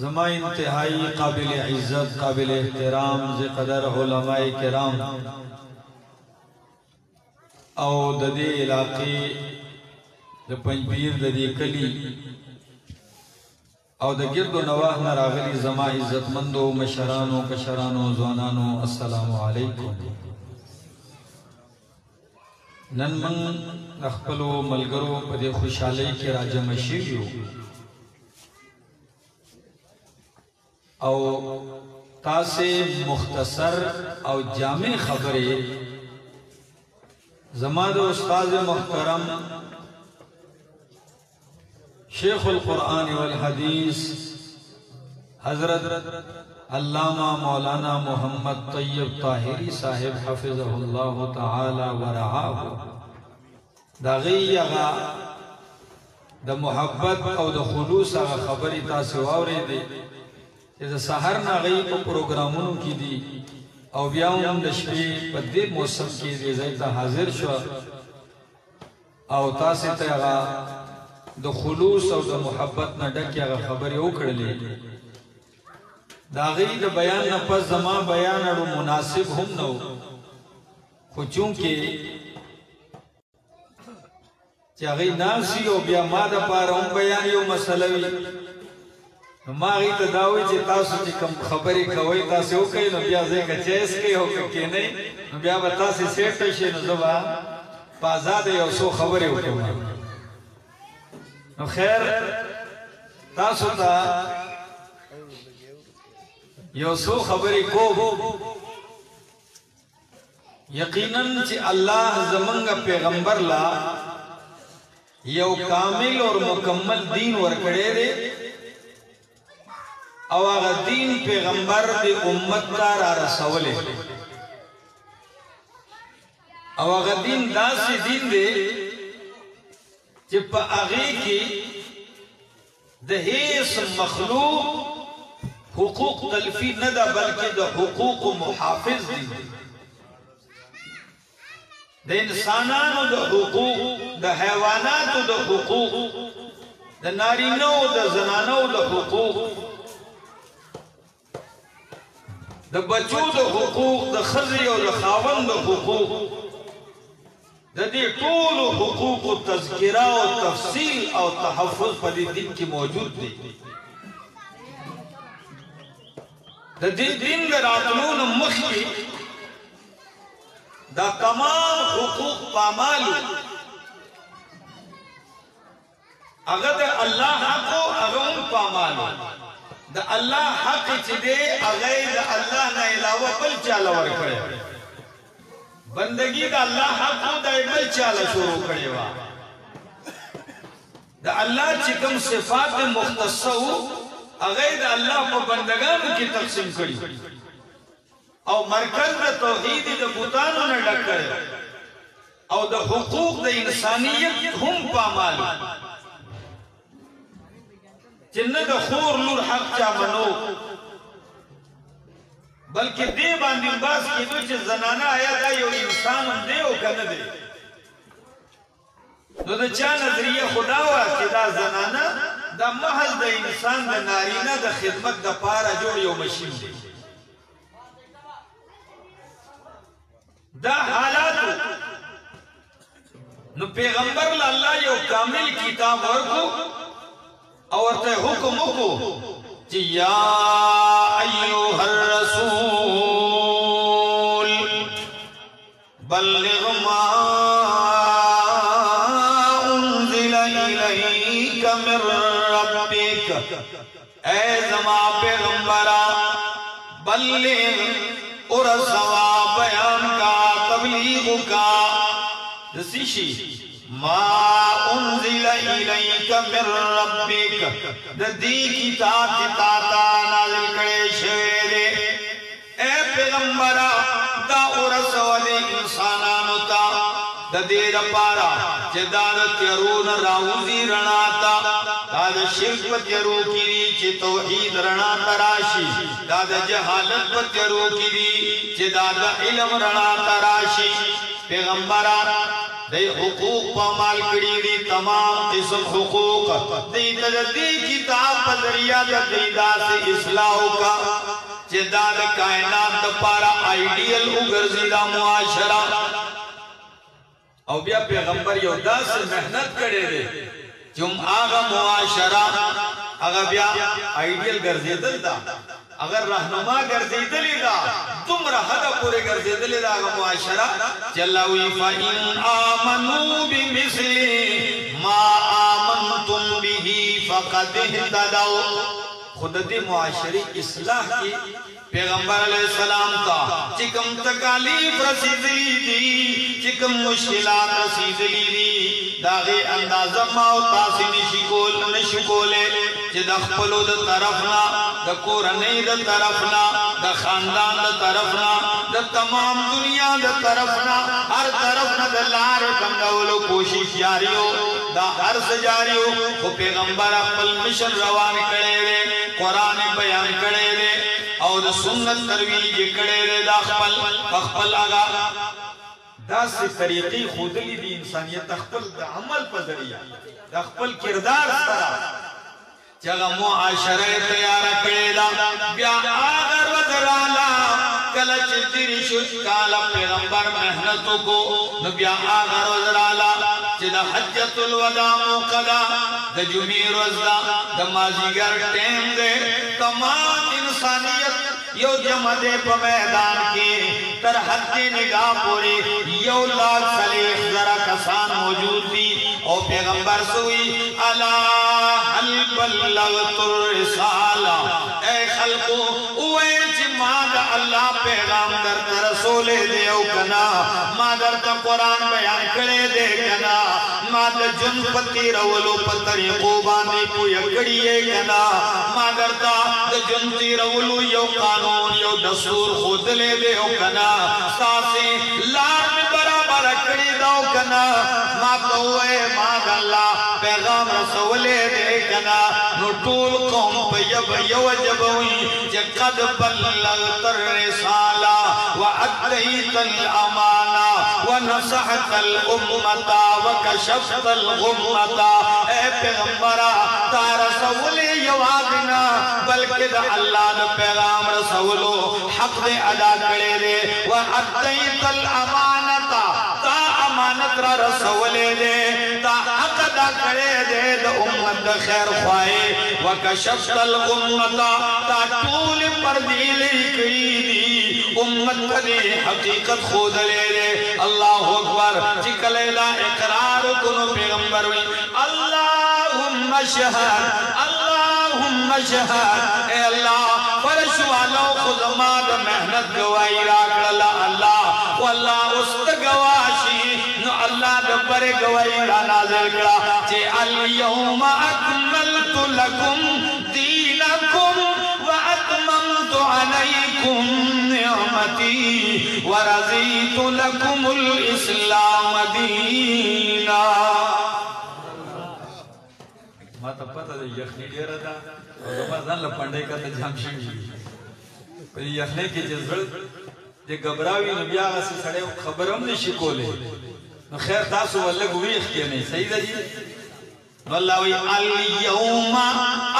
ज़मा इंतहाई काबिल इज़्ज़त काबिल एहतराम ज़िक़दर उलमाए किराम और ददे इलाके द पंजपीर ददे कली और द गिरदो नवाह न रागली ज़मा इज़्ज़तमंदो मशरानो कशरानो ज़वानानो अस्सलामु अलैकुम। नन मन अखपलो मलगरो पदे खुशहाली के राजा मशीरियो और तासे मुख्तसर और जामे खबरे ज़माद उस्ताद मुहतरम शेखुल कुरान वल हदीस हजरत अल्लामा मौलाना मोहम्मद तैयब ताहिरी साहिब हफिज़हुल्लाह तआला व रआहु दाग़ियगा द मोहब्बत और द खुलूस आगा खबरी तासे वावरे दे इस सहर ना गई को प्रोग्रामों की दी और ब्याहों दशपे पद्दे मौसम की दे ज़ैता हाजिर शो और तासे तयगा द खुलूस और द मोहब्बत न डक आगा खबरी उखड़ ले दागी द बयान न पस जमा बयान अड़ो मुनासिब हम न हो चूंकि चागी नासी हो बिया मादा पार हम बयान यो मसलवी मागी तदावी चे तासु चे कम खबरी कवई तासे हो कई न बिया जेगा चेस के हो के नहीं न बिया बतासे सेट शे न जबा पाजादे यो सो खबरी हो के न खैर तासु ता यो सो खबरी को यकीनन चे अल्लाह ज़मंगा पैगंबर ला यो कामिल और मुकम्मल दीन वरकड़े दे और आगा दीन पैगंबर दे उम्मत का रसवले और आगा दीन दासी दीन दे जब आगे की दहेस मखलूक हुकूक तलफी नदा बल्कि द हुकूक मुहाफिज दी द इंसानानो द हुकूक द हैवानातो द हुकूक द नारीनो द जनानो द हुकूक द बच्चों द हुकूक द खज़ी और द खावन द हुकूक द दे टोल हुकूक तज़किरा और तफसील और तहफ़्फ़ुज़ पदी दिन की मौजूद दी दिन रातनून मुख्य दा तमाम हुकूक पामालू अगर अल्लाह को अगम पामालू द अल्लाह हक चिदे अगैर अल्लाह ना इलावा बल चाला वर करे बंदगी दा अल्लाह हक को दा बल चाला शुरू करे वा द अल्लाह चिकम सिफात मुख्तसहु अगैर अल्लाह को बंदगान की तकसीम करी और मरकज में तौहीद द बुतानों ने डक करे और द हुकूक द इंसानियत हम पामाल जिन्ने द खूर लूर हक चा मनो बल्कि दे बांधिन बास की तो चे जनाना आया था यो इंसान दे ओ कन दे तो द चा नजरिया खुदावा कि दा जनाना दा महल द इंसान द नारीना द खिदमत द पारा जोड़ यो मशीन दे दा हालात नु पैगंबर अल्लाह यो कामिल किताब वर्को और ते हुक्म को कि या अय्युहर रसूल बल्लिग मा उन्ज़िला इलैका मिर रब्बिक ऐ ज़मा पैगंबरा बल्लिग और सवाब बयान का तबलीग का रसीशी मा उन्ज़िला इलैका मिर रब्बिक दी किताब ताता नाज़िल करे शेरे ए पैगंबरा दा और सवाले इंसानानो ता ददेर पारा जदाद त्यरून राउजी रणाता दाद शिर्क त्यरू की चे तौहीद रणा तराशी दाद जहालत त्यरू की चे दाद इल्म रणा तराशी पैगंबरा द दे हुकूक पामाल कड़ी दी तमाम किस्म हुकूक दी तजदी किताब बदरिया दीदा से इस्लाह का जेदाद कायनात पारा आइडियल उगरजीदा मुआशरा और बिया पैगंबर योदा से मेहनत करे दे जुम आगा मुआशरा अगर बिया आइडियल गर्जेदल दा अगर रहनुमा गर्जेदल दा तुम रहदा पूरे गर्जेदल दा आगा मुआशरा जल्लावी फ़इन आमनू बिमिस्ली मा आमनतुम बिही फ़क़द इह्तदौ खुद दी मुआशरी इस्लाह की पैगंबर अलैहिस्सलाम का चिकम तकालीफ रसीदली दी चिकम मुश्किलात रसीदली दी दागे अंदाज़ा माओ तासी निशिकोले जे दखपलो द तरफना द कोरने द तरफना द खानदान द तरफना द तमाम दुनिया द तरफना हर तरफना द लार कंगवलो कोशिश जारियो दा अर्ज जारियो वो पैगंबर अपल मिशन रवान करे रे कुरान बयान करे रे और सुन्नत तरवीज करे रे दा अखपल आगा दास तरीक़ी खुदली दी इंसानियत अखपल दा अमल पर जरिया दा अखपल किरदार सरा जगह मुआशरे तैयार करे दा ब्या आगर वदराला कला चितिरिश काला पैगंबर मेहनतों को नबिया आगर वदराला जिदा हज्जतुल वदा मुक़दा द जुमीर वज़दा द माजीगर टेम दे तमाम इंसानियत यो जमदे प मैदान की तर हद निगाह पूरी यो लाख सलीख जरा कसान मौजूद थी और पैगंबर सुई अला हल बल्लगतुर रिसाला ए खल्को उए जिमाद अल्लाह पैगाम दर रसूले देओ कना मादर त कुरान बयान करे दे कना माद जुनपति रवलो पतरी कोबानी को यकड़िए कना मादर त जुनती रवलो यो कानून यो दस्तूर खुद ले देओ कना सासे लार में बराबर कड़ी दो कना मा कौए माद अल्लाह पैगाम रसूले दे कना नो टूल कौम पे यो जबवी जकद बल्लगतर रिसाला व अद्दैतल अमाना व नसहतल उम्मता व कशफतल गुम्मता ए पैगंबरा ता रसूले यवादना बल्कि द अल्लाह द पैगाम रसूलो हक दे अदा करे दे व अद्दैतल अमानता ता अमानत रसूले दे ता हक अदा करे दे द उम्मत द खैर ख्वाए व कशफतल गुम्मता ता टूल पर्दी करी दी उम्मत कदे हकीकत खुद ले ले अल्लाहु अकबर चिकलेला इकरार कुनो पैगंबर वी अल्लाहुम्मा शहद अल्लाहुम्मा शहद ए अल्लाह फर्श वालों खुद माद मेहनत गवाही राखला अल्लाह वल्लाह उस्त गवाशी नो अल्लाह द पर गवाही नाज़िल करा जे अल यौमा अकमलतु लकुम दीनकुम व अतममतु अलैकुम निअमती व रज़ीतु लकुमुल इस्लाम दीना माता पता दे यखनी डेरा दा और रमजान ल पंडे का त जामशी पर यखने की जज़रत जे घबरावी नबिया से सड़े खबरम निशी कोले no खैर तासु वल्ले गुवीख के नहीं सही है जी वल्लाहि अल यौमा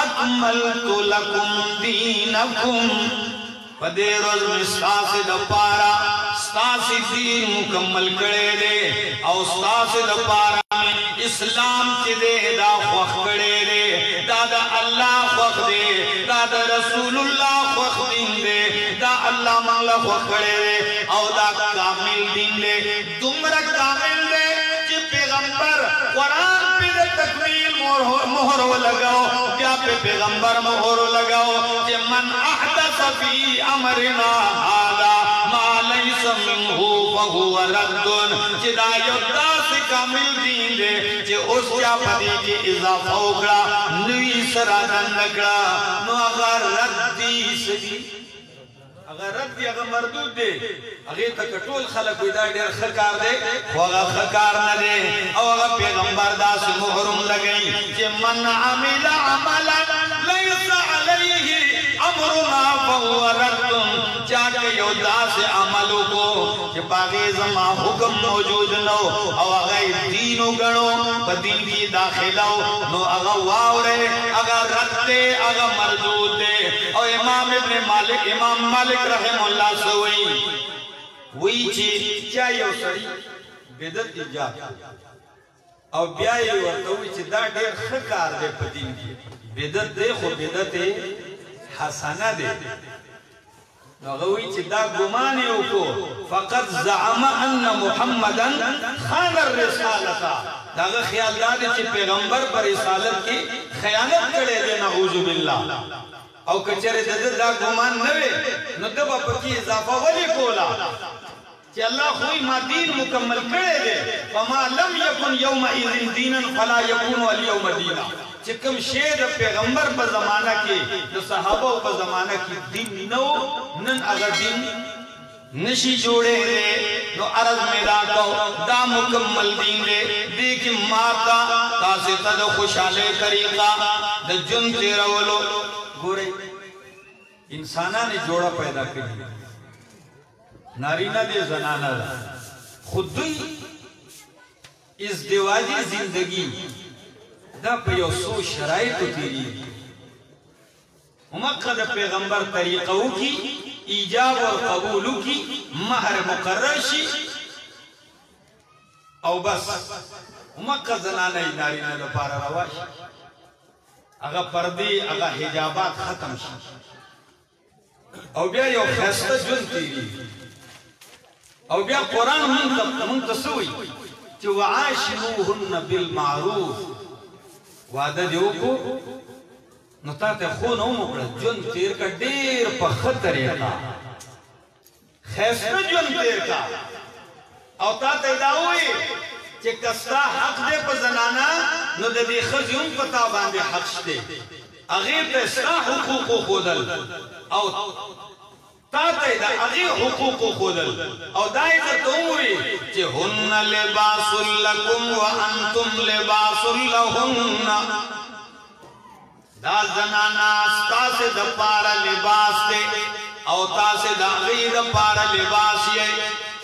अकमलतु लकुम दीनकुम पदे रोज मिस्तास द पारा स्तासी दीन मुकम्मल करे दे और स्तासी द पारा में इस्लाम के दे दा वख करे दे दादा अल्लाह वख दे दादा रसूलुल्लाह वख दिन दे दा अल्लाह मंगला वख करे दे और दा कामिल दिन दे तुमरा कामिल दे कि पैगंबर कुरान पे तकमील मोहर लगाओ क्या पे पैगंबर मोहर लगाओ कि मन अहदस फी अमरना हादा मा लैस मिनहु फहुव रद्दुन जिदा योदा से कामिल दीन दे जे उस क्या पदी की इजाफा होगा नई सरादन नकड़ा नो अगर रद्दी सदी अगर रद्दी अगर मरदूद दे अगे तक टोल खलक विदा डेर खकार दे होगा खकार न दे और अगर पैगंबर दास मुहरम लगई जे मन अमिल अमलन लैस अलैहि अमरुना फहुव रद्दुन जाके योदा से अमलों को چې پاغه زما حکم موجود نو او هغه دین وګڼو په دین کې داخله نو هغه واوره هغه رد هغه مردود ده او امام مالک رحم الله سوئی وی چې چا یو سړی بدعت ایجاد او بیا یې ورته وی چې دا ډېر ښه کار دی په دین کې بدعت دی خو بدعت حسنه دی هغه وی چې دا ګمان یې وکړو فقط زعم ان محمدا خان الرسالة داغه خیال دا دی چې پیغمبر پر رسالت کې خیانت کړی دی نعوذ بالله او کچره د دا ګمان نه وي نو د په کې اضافه ولې کولا چې الله خو ما دین مکمل کړی دی فما لم يكن يومئذ دينا فلا يكون اليوم دينا چې کوم شی د پیغمبر په زمانہ کې د صحابه په زمانہ کې دین نو نن هغه دین نشي جوړې نو عرض میرا کو دا مکمل دین دی دې کې ماتا تاسو ته د خوشاله طریقہ د جون تیرولو ګورې انسانانه جوړه پیدا کړی نارینه دې زنانه ده خودی ازدواجی زندگی دا په یو څو شرایطو تیری مکه د پیغمبر طریقو کی ایجاب او قبول کی مہر مقرر شي او بس مکه زنانه نارینه لپاره رواج هغه پردی هغه حجابات ختم شي او بیا یو خاصه ژوند تیری او بیا قرآن منتصوی چې وعاشروهن بالمعروف وعده دیو کو نو تاته خو نو مکړه جون تیر کا ډیر په خطر یتا خاصه جون تیر کا او تاته دا وی چې کستا حق دې په زنانا نو د دې خزيون پتا باندې حق شته هغه ته ستا حقوق خودل او تاته دا هغه حقوق خودل او دای ته وی چې هن لباس لکم وانتم لباس لهن دا زنانا تاسو د پاره لباس ته او تاسو د غیر د پاره لباس یې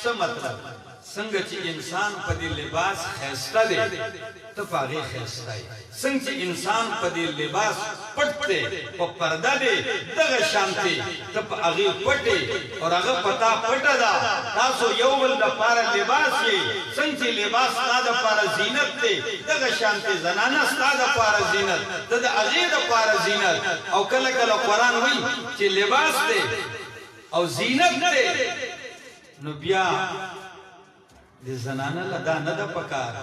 څه مطلب څنګه چې انسان په دې لباس خسته دی ته پاغه خسته دی څنګه چې انسان په دې لباس پټته په پرده دی دغه شانتي ته پاغه پټه او هغه پتا پټه دا تاسو یو ول د پاره لباس یې څنګه چې لباس ستاسو لپاره زینت دی دغه شانتي زنانه ستاسو لپاره زینت د هغه لپاره زینت او کله کله قرآن وایي چې لباس دی او زینت دی نو بیا د زنانه لدا نه د پکار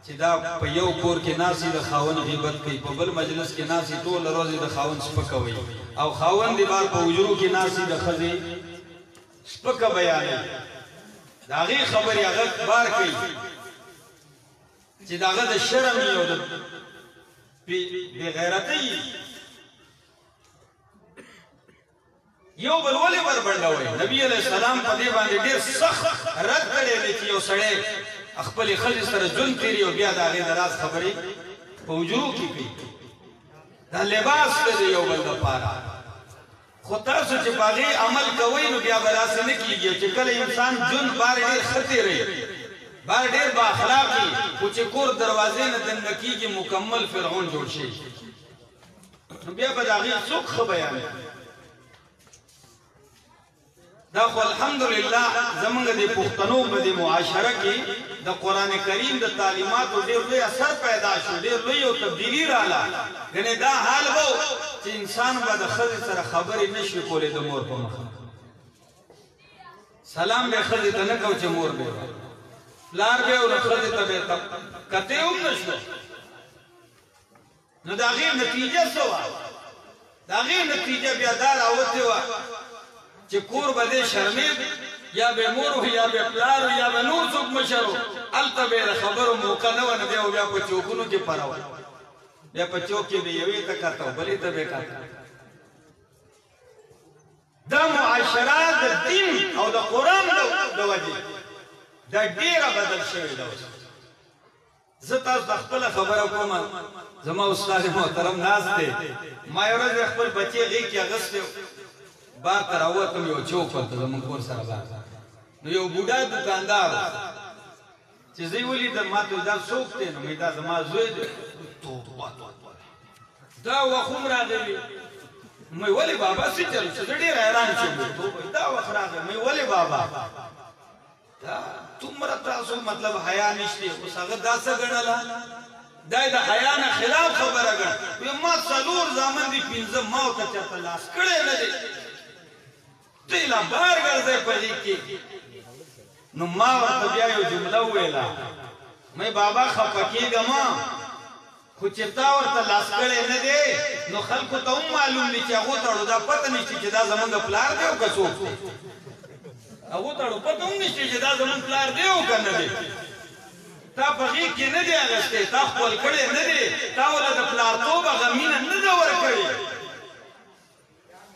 چې دا په یو کور کې ناسي د خاون غیبت کوي په بل مجلس کې ناسي ټول ورځ د خاون سپکوي او خاون دی بار په وجرو کې ناسي د خزي سپک بیان دا غي خبري هغه بار کوي چې داغه د شرم یو د بی غیرتي یو بل ولې وربندوي نبی علیہ السلام په دې باندې ډېر سخت رد کړی دی چې یو سړی خپل خځې سره ژوند تیری او بیا د هغې د راز خبرې په وجرو کې کوي دا لباس دی یو بل دپاره خو تاسو چې په هغې عمل کوئ نو بیا به داسې نه کېږي چې کله انسان ژوند بار ډېر ښه تیروي بار ډېر با اخلاقي خو چې کور دروازې نه دننه کېږي مکمل فرعون جوړ شي نو بیا به د هغې څوک ښه بیانوي دا خو الحمدلله زمونږ د پښتنو په دې معاشره کې د قران کریم د تعلیماتو ډېر لوی اثر پیدا شو ډېر لوی او تبدیلی رااله یعنی دا حال وو چې انسان به د ښځې سره خبرې نشي کولی د مور په مخ سلام به ښځې ته نه کو چې مور به پلار به او ښځې ته به کته هم نشو نو د هغې نتیجه څه وه د هغې نتیجه بیا دا راوتې وه چې کور به دې شرمېد یا به مور یا به پلار یا به نور څوک مشر هلته به د خبرو موقع نه وه نو بیا په چوکونو کې پراوه بیا په چوک کې به یوې ته کاته بلې ته به کاته دا معاشره د دین او د قرآن د وجې دا ډېره بدل شوې ده زه تاسو د خپله خبره کوم زما استاد محترم ناست دی ما یو ورځ خپل بچی غېږ کې اغوستی بار ته راووتم یو چوک ورته زموږ کور سره بار یو بوډا دکاندار چې زه ولیدم ما ته دا څوک دی نو مې دا زما زوی دی دا وخت هم راغلی مې ولې بابا څه چل چې ډېر حیران شوم دا وخت راغلی مې ولې بابا دا تمره تاسو مطلب حیا نشته اوس هغه دا څه ګڼله دا د حیا نه خلاف خبره ګڼ ما څلور زامن دي پنځه ما ته چاته لاس کړی نه دی ته لا بار ګرځې په دې کې نو ما ورته بیا یو جمله وویله مې بابا خفه کېږم خو چې تا ورته لاس کړی نه دی نو خلکو ته هم معلوم دی چې هغو ته دا پته نشته چې دا زمونږ پلار دی او که څوک دی هغو ته پته هم نشته چې دا زمونږ پلار دی او که نه دی تا په غېږ کې نه دی اخیستی تا خپل کړی نه دی تا ورته د پلارتوب هغه مینه نه ده ورکړې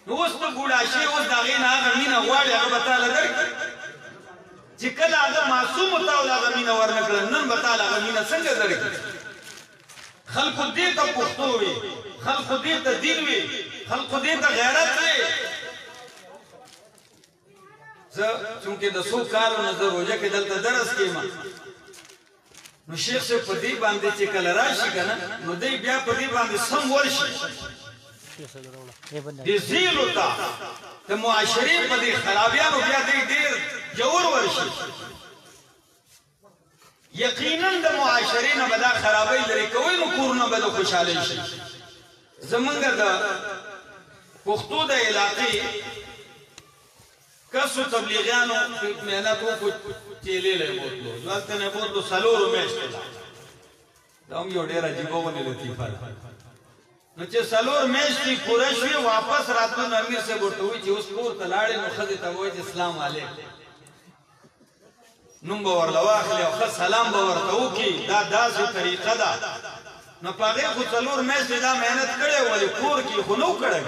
نو اوس ته بوډا شې اوس د هغې نه هغه مینه غواړې هغه به تاله درکړي چې کله هغه معصوم تا ول هغه مینه ورنه کړه نن به تاله هغه مینه څنګه درکړي خلکو دې ته پښتو وي خلکو دې ته دین وي خلکو دې ته غیرت وي زه چونکې د څو کالو نه زه روژه کې دلته درس کېم نو شیخ صاحب په دې باندې چې کله راشي که نه نو دی بیا په دې باندې سم ورشي دې زیلو ته د معاشرې په دې خرابیانو بیا دی ډېر جوور ورشي یقینا د معاشرې نه به دا خرابۍ لرې کوئ نو کورونه به د خوشحالۍ شي زمونږ د پښتو د علاقې کسو تبلیغیانو محنت وکړو چیلې له بوتلو دلته نه بوتلو څلورو میاشتې دا هم یو ډېر عجیبه غوندې لطیفه ده نو چې څلور میاشتې پوره شوې واپس راتلو نو امیر صاحب ورته وایي چې اوس کور ته لاړې نو ښځې ته وایي چې اسلام علیکم نوم به ورله واخلې او ښه سلام به ورته وکړي دا داسې طریقه ده نو په هغې خو څلور میاشتې دا محنت کړی ولې کور کې خو نه و کړی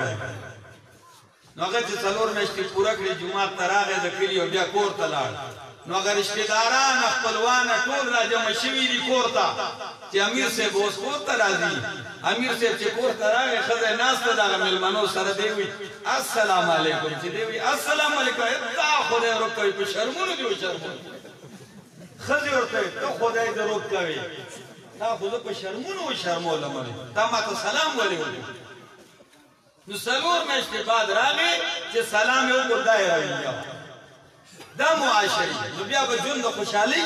نو هغه چې څلور میاشتې پوره کړې جومات ته راغی د کلي او بیا کور ته لاړ نو هغه رشتهداران خپلوانه ټول راجمع شوي دي کور ته چې امیر صاحب اوس کور ته راځي امیر صاحب چې کور ته راغی ښځه یې ناسته ده هغه مېلمنو سره دی وي السلام علیکم چې دی وي السلام علیکم تا خدای روک کوي په شرمونو دي شرمونو ښځې ورته ته خدای دې روک کوي تا خو زه په شرمونو وشرمولم تا ماته سلام ولې ولیو نو څلور میاشتې بعد راغی چې سلام یې وکړ دا یې راویلیا دا معاشري نو بیا به ژوند د خوشحالۍ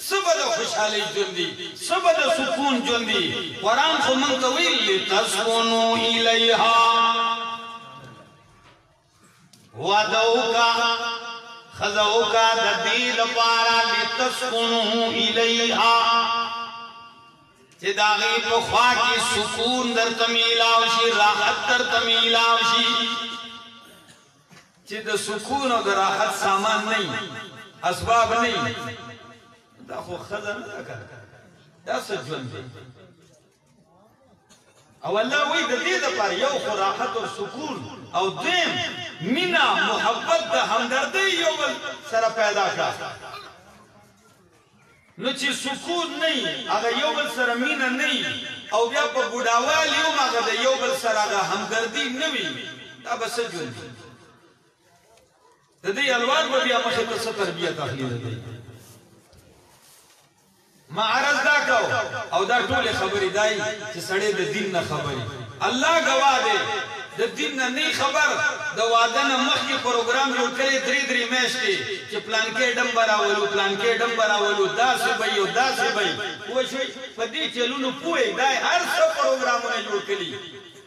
څه به د خوشحالۍ ژوند دي څه به د سکون ژوند دي قرآن خو موږ ته ویل لتسکنو الیها واده وکړه ښځه وکړه د دې لپاره لتسکنو الیها چې د هغې په خوا کې سکون درته میلاو شي راحت درته میلاو شي چې د سکون او د راحت سامان نه وي اسباب نه وي دا خو ښځه نه ده که دا څه ژوند دی او الله وایي د دې دپاره یو خو راحت او سکون او دویم مینه محبت د همدردۍ یو بل سره پیدا کړه نو چې سکون نه وي هغه یو بل سره مینه نه وي او بیا په بوډاوالي هم هغه د یو بل سره هغه همدردي نه وي دا به څه ژوند دی د دې الوار به بیا مخې ته څه تربیت اخلي د دې ما عرض دا کو او دا ټولې خبرې دای چې سړی د دین نه خبرې الله ګواه دی د دین نه نه خبر د واده نه مخکې پروګرام جوړ کړی درې میاشتې چې پلانکې ډم براولو پلانکې ډم براولو داسې به یو داسې به پوه شوئ په دې چلونو پوهې دا هر څه پروګرامونه جوړ کړي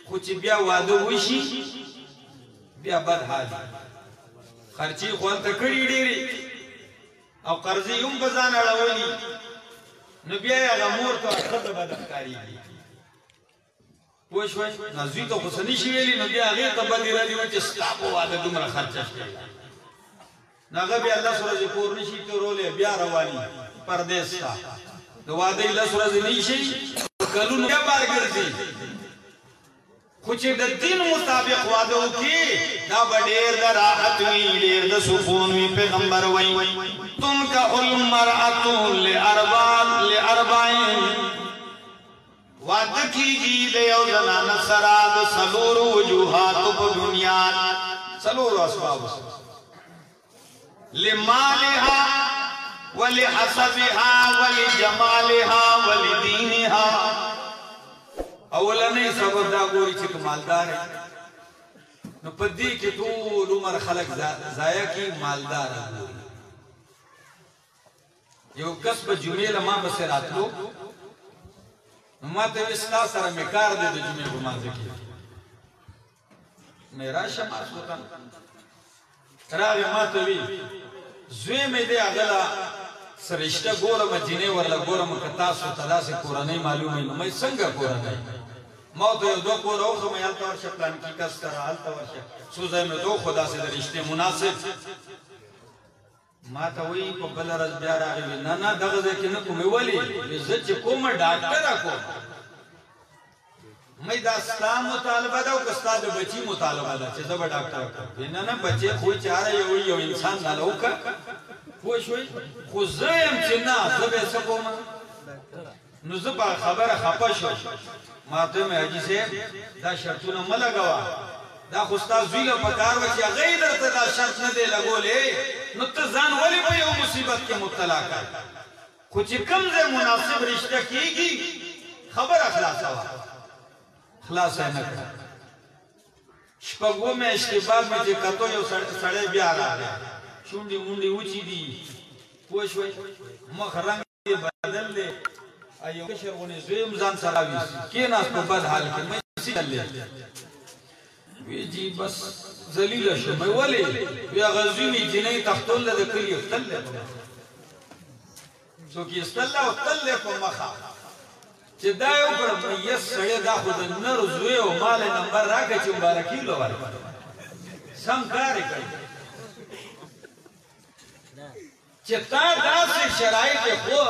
خو چې بیا واده وشي بیا بد حال خرچې خو هلته کړي ډېرې او قرضې هم په ځان اړولي نو بیا یې هغه مور ته ښځه بده ښکارېږي پوه شوئ نو زوی ته خو څه نشي ویلي نو بیا هغې ته بدې ردې وایي چې ستا په واده دومره خرچه شوې نو هغه بیا لس ورځې کور نشي تورولی بیا رواني پردیس ته د واده یې لس ورځې نه شي کلونو بیا بار ګرځي خو چې د دین مطابق واده وکړي دا به ډېر د راحت وي ډېر د سکون وي پیغمبر وایي تنکح المرأة لأربعین واده کیږي د یو زنانه سره د څلورو وجوهاتو په بنیاد څلورو اسبابو लिमालिहा वलिहसबिहा वलिजमालिहा वलिदीनिहा। اولنې سبب دا ګوري چې مالدار نو پدې کې ټول عمر خلک ضایع کی مالدار یو کس په جمعې لما بس راتلو ما ته وستا سره میکار دې د جمعې په مانځ کې میرا شماس وطن راغی ما ته وی زوی مې دې اغلا سرشتہ ګورم جنې ورلا ګورم کتا سو تدا سے قرآنی معلومه نو مې څنګه قرآنی ما ته یو دو کور او مې حالت ورشه پلان کی کس تر حالت ورشه سوزه مې دو خدا سے رشتہ مناسب ما ته وی په بل راز بیا راغی نه نه دغه ځکه نه کومې ولی زه چې کومه ډاکټر اکو مې دا اسلام مطالبه دا او استاد بچی مطالبه دا چې زه به ډاکټر اکو نه نه بچي خو چاره یو انسان نه لوکا خو شوي خو زم چې نه زه به څه کوم نو زه په خبره خپه شو ما ته مې حاجی صاحب دا شرطونه ملګوا دا خو استاد زویله په کار و چې غیر درته دا شرط نه دی لګولې نو ته ځان ولې په یو مصیبت کې مبتلا کړ خو چې کوم ځای مناسب رشتہ کیږي خبره خلاص نه کړ شپږو مې اشتباه مې چې کتو یو سړی بیا راغی شونډي مونډي اوچي دي پوه شوي مخ رنګ بدل دی ایو کشرغونې زویم ځان سره ویس کېناست په بد حال کې مې چلې وی جی بس ذلیله شو مې ولې بیا غزویني جنې تختول د کلی تل څوک یې استله او تل په مخه چې دا یو کړم یې سړی دا خو د نر زوی او مال نمبر راکړي چې مبارکي لو ورکړي سم کار کوي چې تا داسې شرایط خو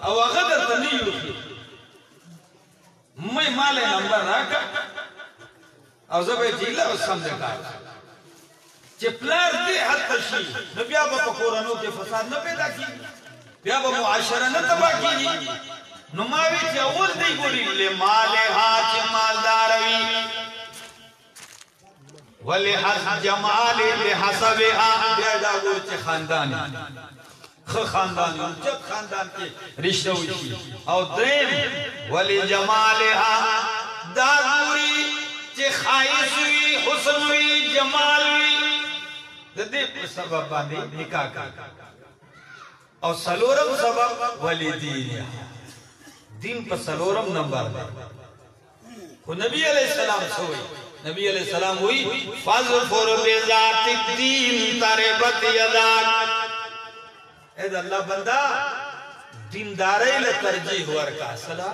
او هغه درته نه یو مې مال نمبر راکړه او زه به جیله او سم دې کار چې پلار دې حتی شي نو بیا به په کورونو کې فساد نه پیدا کیږي بیا به معاشره نه تباہ کیږي نو ما وی چې اول دې ګوري لمالها چې مالدار وي ولحس جمال لحسبها بیا دا ګور چې خاندان خاندان جب خاندان کې رشتہ وشي او دریم ولی جمالها دا ګوري چې خایس وي حسن وي جمال وي د دې په سبب باندې نکاح او سلورم سبب ولی دین په سلورم نمبر دی خو نبی علیہ السلام سوئی نبی علیہ السلام ہوئی فاظفر بذات الدین تربت یداک اے اللہ بندہ دیندارے لے ترجیح ورکا صلاح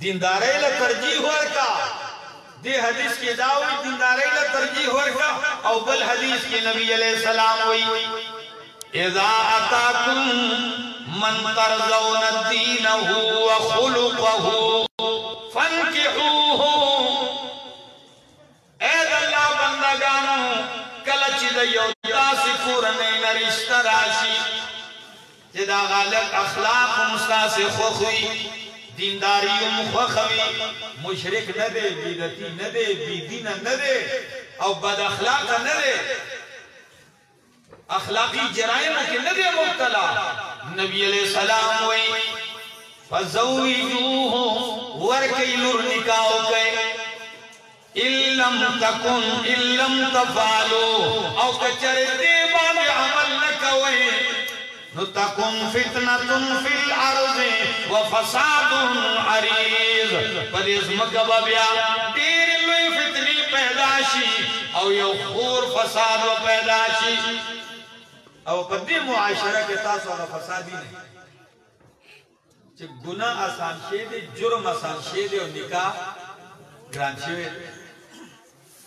دیندارے لے ترجیح ورکا دے حدیث کی دعوی دیندارے لے ترجیح ورکا او بل حدیث کی نبی علیہ السلام ہوئی اذا اتاکم من ترضون دینه وخلقه فانکحوه اے اللہ بندگانو کلچ دیو داسی کورنے نرشتہ راشی جدا غالق اخلاق مستاس خوخوی دینداری مخوخوی مشرک ندے بیدتی ندے بیدین ندے او بد اخلاق ندے اخلاقی جرائم کے ندے مبتلا نبی علیہ السلام ہوئی فزوجوه ورکی لور نکاو کئے إِلَّمْ تَفْعَلُوا او کچر دیبان عمل نکوئے نتکم فتنة فی الارض وفساد عریض پدیس مکببیا دیر لوی فتنی پیداشی او یو خور فساد و پیداشی او پدی معاشرہ کے تاس والا فسادی نہیں چه گناہ آسان شیدے جرم آسان شیدے و نکاح گران شوید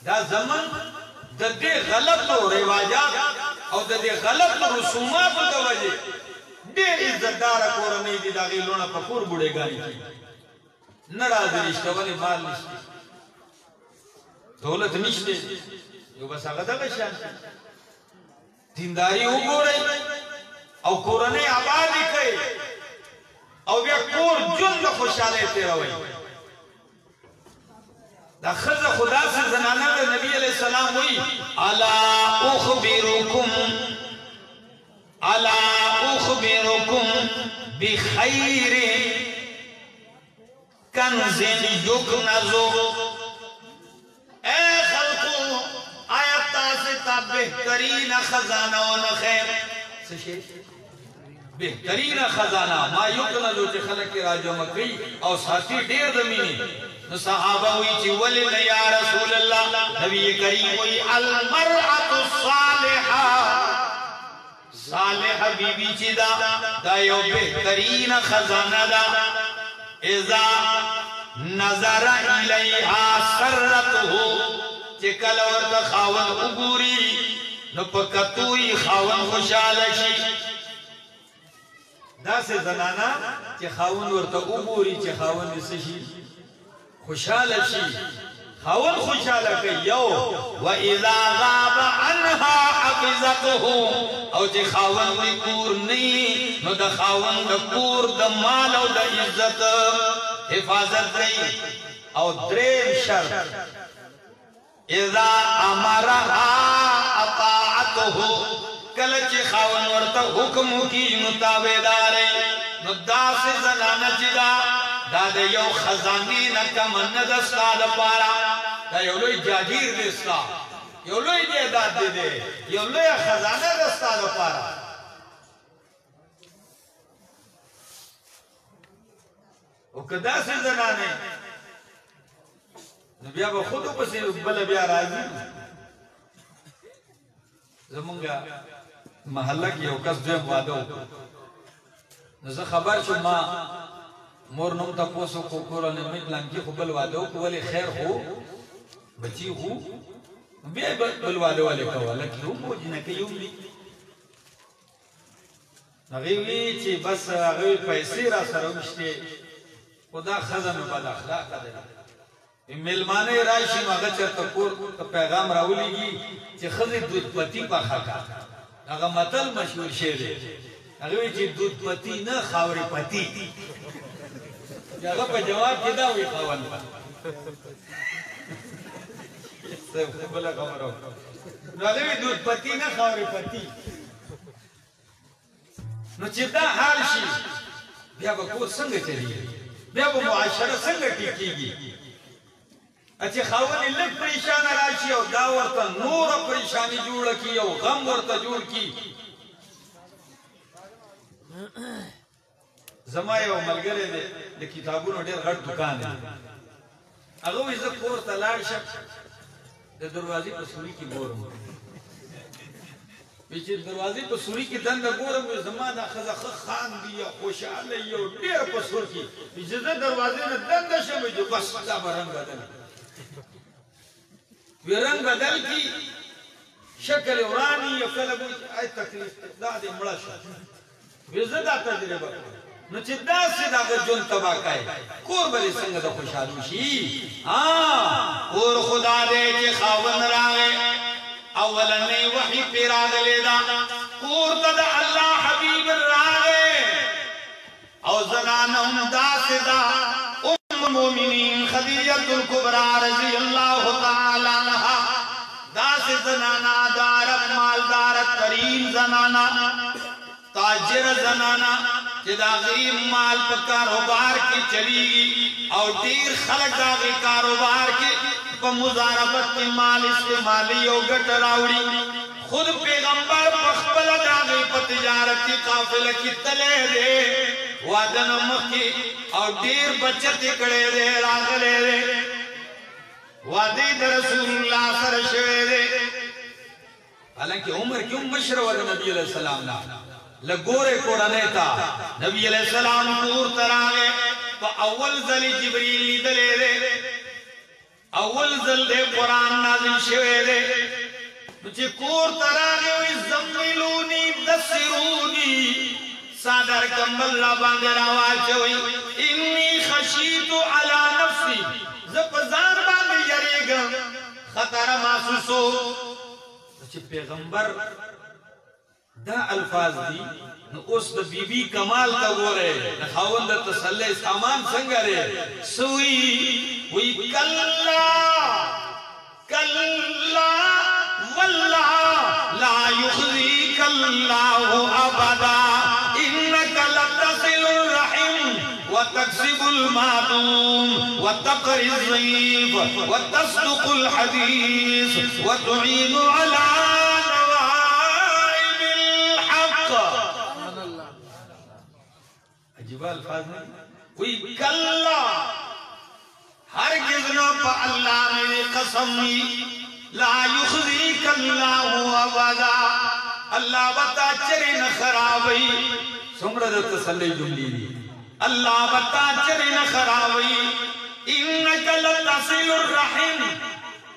دا زمن دا دے غلط رواجات او دا دے غلط رسومات دا وجہ دیر عزتدار کورنی دی دا غیلونا پکور بڑے گانی کی نراز رشتہ ولی مال نشتے دولت نشتے یو بس آگا دا شان دینداری ہو گو رہی او کورنی آبادی کئی او بیا کور جن خوشحالے تیرا ہوئی دا خز خدا سے زنانہ دا نبی علیہ السلام ہوئی الا اخبرکم अला उखबिरुकुम बिखैर कंज़िन युकनज़ु। ए खल्को आयता से ता बेहतरीन खजाना न खैर बेहतरीन खजाना मा युकनज़ु चे खलक के राजो मकई और साथी ढेर दमीनी न सहाबा हुई ची वली न या रसूल अल्लाह नबी करीम हुई अल मरअतु सालिहा सालिहा बीबी ची दा यो बेहतरीन खजाना दा इज़ा नजर इलैहा सररतहु चे कल वर्द खावन उगूरी न पकतुई खावन खुशाल शी दा से जनाना चे खावन वर्द उगूरी चे खावन निसशी खुशाल शी खावन खुशाल के यो व इज़ा गाब अन्हा हफिज़तहु और जे खावन दी कूर नहीं नो द खावन द कूर द माल और द इज्जत हिफाजत नहीं और द्रेम शर्त इज़ा अमरहा अताअतहु कल जे खावन वर्ता हुक्म की मुताबेदार नो दास जनाना चिदा दादे यो खजानी न कम न दस्ता द पारा दा यो लोई जागीर देस्ता यो लोई जायदाद दे दे यो लोई खजाना दस्ता द पारा ओ कदा से जनाने नबिया बा खुद पसे बल बिया राजी जमुंगा महल्ला की औकस जो वादो न खबर छो मा मोर नम तपोसो को कोरा ने मिट लांकी खुबल वादो को वाले खैर हो बची हो बे बल वादो वाले को वाला क्यों मोजना के यूं ली नगीवी ची बस अगवी पैसे रा सरमश्ते खुदा खजन बद अखलाक दे मेलमाने राशि मगा चरत कोर तो पैगाम रावलीगी ची खजी दूध पति पाखा का अगा मतल मशहूर शेर अगवी ची दूध पति न खावरी पति जगह पे जवाब किदा हुई खावन सब बोला खबरो वाले भी दूध पति ना खावरे पति न चिता हाल शी बिया को संग चली बिया को मुआशरा संग टिकीगी अच्छे खावन लग परेशान राशि और दावरता नूर परेशानी जुड़ की और गम वर्ता जुड़ की जमाए और मलगरे दे किताबों ने ढेर घट दुकान है अगर इस कोर तलाश दे दरवाजे पर सूरी की बोर पीछे दरवाजे पर सूरी की दंड बोर में जमाना खजा खान दिया खुशहाल यो ढेर पर सूर की पीछे दरवाजे ने दंड से में जो बस का रंग बदल वे रंग बदल की शक्ल उरानी या कलब आई तकलीफ दादे मड़श वे ज़दा तजरबा न चिद्दा से दाग जोन तबा काए कोर बली संग द खुशालुशी हां और खुदा दे के खावन रागे अवल ने वही पिरा लेदा कोर तद अल्लाह हबीब रागे और जनानम दासदा उम्म मोमिनीन खदीजतुल कुबरा रजी अल्लाह तआला अन्हा दास जनाना दार मालदार तरीन जनाना ताजिर जनाना जिदागी माल पर कारोबार की चली और तीर खलक दागी कारोबार की पर मुजारबत के माल इस्तेमाली और गटराउड़ी खुद पैगंबर पखबल दागी पर तिजारत की काफिले की तले दे वादन मक्की और तीर बचत कड़े दे रागले दे वादी रसूलुल्लाह सरशवे दे हालांकि उम्र क्यों मशरवत नबी अलैहि सलाम ना लगोरे कोराने था नबी अलैहि सलाम पूर तरावे तो अव्वल जली जिब्रील लीदले दे अव्वल जल दे कुरान नाज़िल शवे दे मुझे कोर तरावे वी ज़म्मिलूनी दस्सिरूनी सादर कंबल ला बांगे रावाच हुई इन्नी खशीतु अला नफ्सी ज़पज़ार बांगे यरेगा खतरा महसूसो मुझे पैगंबर दा अल्फाज दी न उस द बीबी कमाल का वो रे न खावन द तसल्ले सामान संग रे सुई हुई कल्ला कल्ला वल्ला ला युखज़ीकल्लाहु अबदा وتكسب المعدوم وتقري الضيف وتصدق الحديث وتعين على نوائب الحق. عجیب الفاظ نہیں کوئی کلا ہرگز نہ پا اللہ نے قسم لا يخزيك الله ابدا. اللہ بتا چرے نہ خرابی سمرد تسلی جملی دی اللہ بتا چرے نہ خرابی. انک لتصل الرحم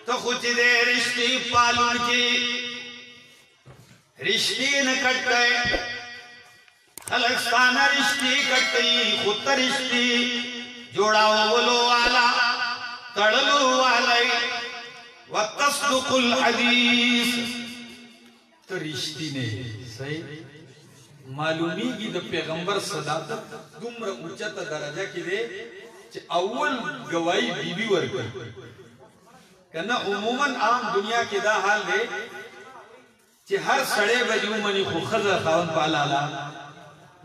تو خود دے رشتے پالن کی رشتے نہ کٹ گئے خلقستانہ رشتے کٹ گئی خود رشتے جوڑا بولو والا تڑلو والا وتصدق الحدیث تو رشتی نے صحیح معلومی کی دا پیغمبر صداقت دمر اونچت درجہ کی دے چھ اول گواہی بی بی ورکر کہنا عموماً عام دنیا کی دا حال دے چھ ہر سڑے بجو منی خو خضر خواہن پالالا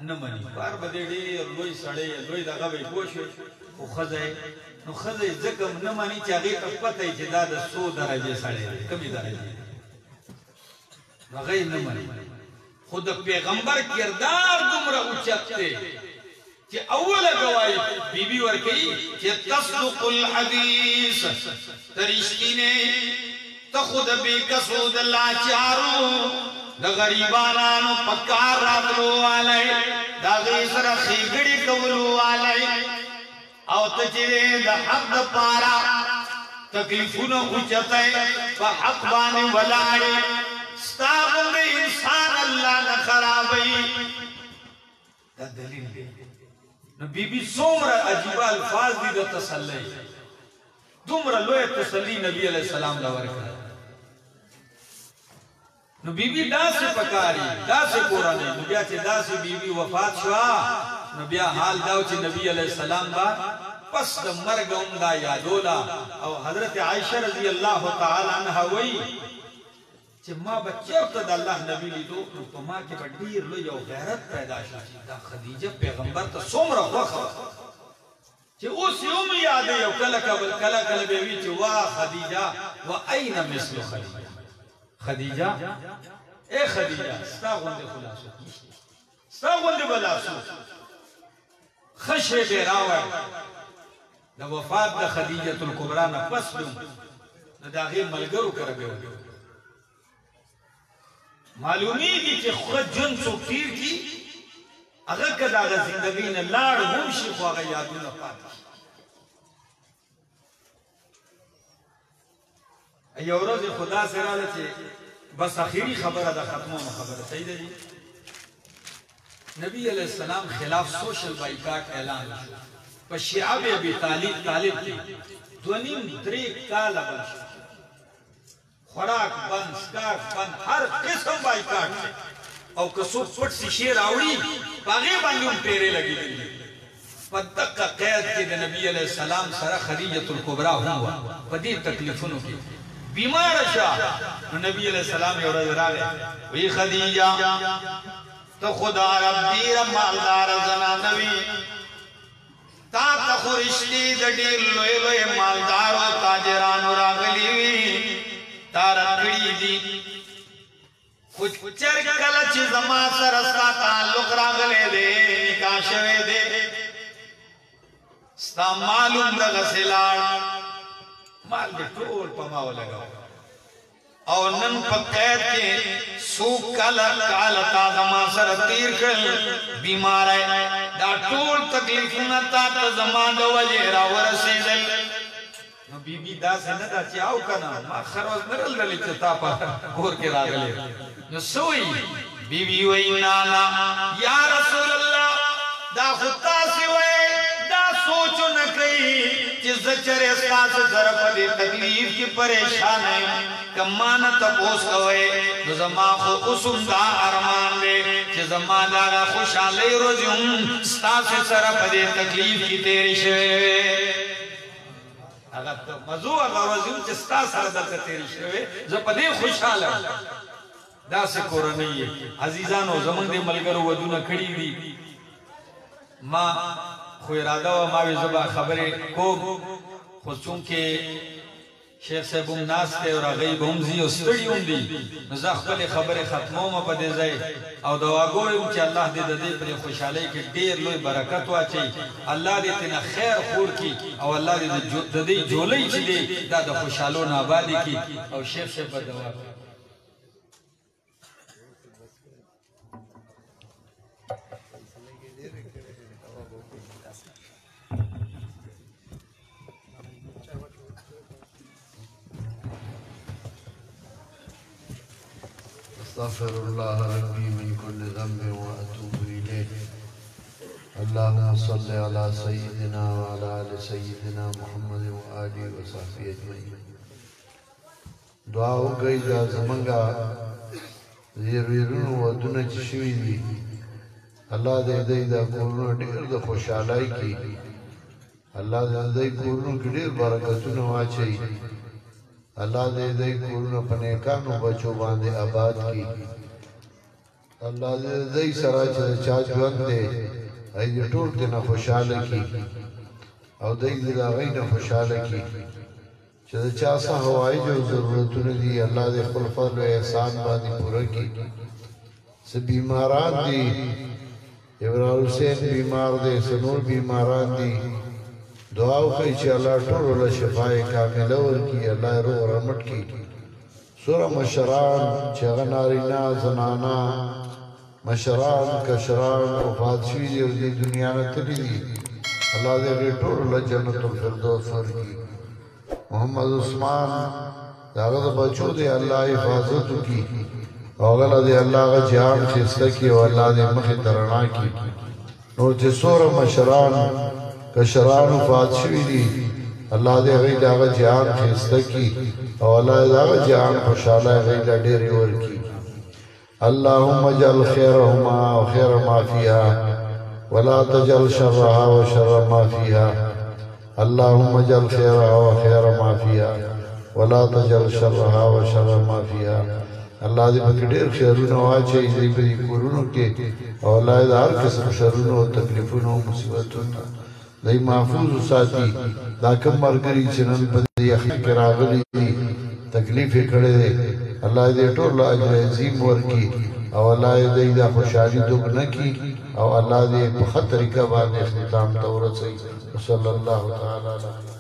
نمانی بار بدے دے لوئی سڑے لوئی دا غوی پوشو خو خضر نو خضر زکم نمانی چاگی تفت ہے چھ دا دا 100 درجے سڑے کمی درجے غیر نمانی خود پیغمبر کردار دمرا اچھتے کہ اول گواہی بی بی ورکی کہ تصدق الحدیث ترشتی نے تو خود بے قصود اللہ چارو دا غریبانانو پکار راتلو والے دا غیسر خیگڑی کولو والے او تجرے دا حق دا پارا تکلیفونو اچھتے پا حق بانے ولاڑے ستاغم انسان اللہ نہ خرابی. دا دلیل دے نو بی بی سومرا عجیبہ الفاظ دی دا تسلی دومرا لوئے تسلی نبی علیہ السلام لور کرا. نو بی بی دا سے پکاری دا سے قرآن نو بیا چے دا سے بی بی وفات شوا نو بیا حال داو چے نبی علیہ السلام با پس دا مرگ دا یادولا. او حضرت عائشہ رضی اللہ تعالی عنہ وی چه ما بچه تا دا اللہ نبی لی دو تو ما کے بڑیر لو یو غیرت پیدا شاشی دا خدیجہ پیغمبر تا سومرا خوخوا چه اس یوم یادے یو کلا بیوی چه واہ خدیجہ و این مثل خدیجہ خدیجہ اے خدیجہ ستا غند خلاصو ستا غند بلاسو خشر بیراوی دا وفات دا خدیجہ الکبرانا پس دوں دا غیر ملگرو کرگو معلومی کی چه خود جن سو تیر کی اگر کدا اگر زندگی نے لار ہوشی خواہ اگر یادو نہ پاتا ایو روز خدا سے رہا چه بس آخری خبر دا ختموں میں خبر صحیح دے جی نبی علیہ السلام خلاف سوشل بائیکاٹ اعلان پس شعب ابی طالب کی دونیم دریک کالا بنشا خوراک بند سکاک بند ہر قسم بائیکاٹ ہے او کسو پٹ سی شیر آوڑی باغی بانگیوں پیرے لگی دلی پدق کا قید کے نبی علیہ السلام سرا خدیجۃ الکبرا ہوا پدی تکلیفنوں کی بیمار شاہ نبی علیہ السلام یو رضی راگے وی خدیجہ تو خدا رب دیر مالدار زنانوی تا تخورشتی دیر لوئے لوئے مالدار و تاجران و راغلیوی تارت کڑی دی خود چر کلچ زمان سرستا تعلق راغلے دے نکاح شوے دے ستا معلوم دا غسلار مال دے ٹول پماو لگا او نن پا قید کے سوک کالتا زمان سر تیر کل بیمار ہے دا ٹول تکلیفنا تا زمان دا وجہ را ورسی دل نو بی بی دا سے ندا چی آو کنا ما خروز نرل رلی چتا پا گور کے راگلے نو سوئی بی بی وی نانا یا رسول اللہ دا خطا سی وی دا سوچو نکئی چی زچر اسکاس ضرف دے تکلیف کی پریشان ہے کمانا تپوس کوئے نو زمان خو قسم دا ارمان دے چی زمان دا خوشان لے روزیوں ستاس ضرف دے تکلیف کی تیری شوئے اگر مزو اگر وزیون چستا سردت تیری شوئے زپدے خوشحال ہے دا سے قرآنی ہے عزیزانو زمان دے ملگر ودونہ کھڑی دی ما خو اراده و ما وی زبا خبرې کوم خو چونکې شیخ صاحب هم ناست دی او هغوی به هم ځي او ستړي هم دي نو زه خپلې خبرې ختموم په دې ځای او دعا کوم چې الله دې د دې پرې خوشحالۍ کې ډېر لوی برکت واچوي الله دې ترنه خیر خور کړي او الله دې د دې جولۍ چې دی دا د خوشحالو نه ابادي کړي او شیخ صاحب به دعا کوي استغفر الله ربي من كل ذنب واتوب اليه اللهم صل على سيدنا وعلى ال سيدنا محمد واله وصحبه اجمعين دعا وکړئ دا زمونږه زیرورونو ودونه چې شوي دي الله دې دې دا کورونه ډېر د خوشحالۍ کې الله دې دې کورونو کې ډېر برکتونه واچوي الله دې دې کورونه په نیکانو بچو باندې آباد کړي الله دې دې سره چې چا ژوند دې ای ټول دې نه خوشاله کړي او دې دې دا غي نه خوشاله کړي چې چا څه هوایي جو ضرورتونه دي الله دې خپل فضل او احسان باندې پوره کړي سه بیماران دي ابراهیم حسین بیمار دي سنور بیماران دي دعا وکړئ چې الله ټول له شفای کامله ورکړي الله یې روغ رمټ کړي سوره مشران چې هغه نارینه زنانا مشران کشران وفات شوي دي او دې دنیا نه تللي دي الله دې ټول له جنت الفردوس ورکړي محمد عثمان د هغه د بچو دې الله حفاظت وکړي او هغه دې الله هغه جان ښایسته کړي او الله دې مخې ته رڼا کړي نور چې سوره مشران کشران وفات شوي دي الله دې هغوی د هغه جهان ښایسته کړي او الله دې د هغه جهان خوشحاله هغوی له ډېرې ورکړي اللهم اجعل خيرهما وخير ما فيها ولا تجعل شرها وشر ما فيها اللهم اجعل خيرها وخير ما فيها ولا تجعل شرها وشر ما فيها الله دې پکې ډېر خیرونه واچوي دې په دې کورونو کې او الله دې هر قسم شرونو او تکلیفونو او مصیبتونو دای محفوظ ساتي دا کوم مرګري چې نن په دې اخر کې راغلي دي تکلیف یې کړې ده الله دې ټول اجر عظیم ورکړي او الله دې دا خوشالي دوب نه کړي او الله دې په خطر کې باندې اختتام تورسي صلی الله تعالی علیه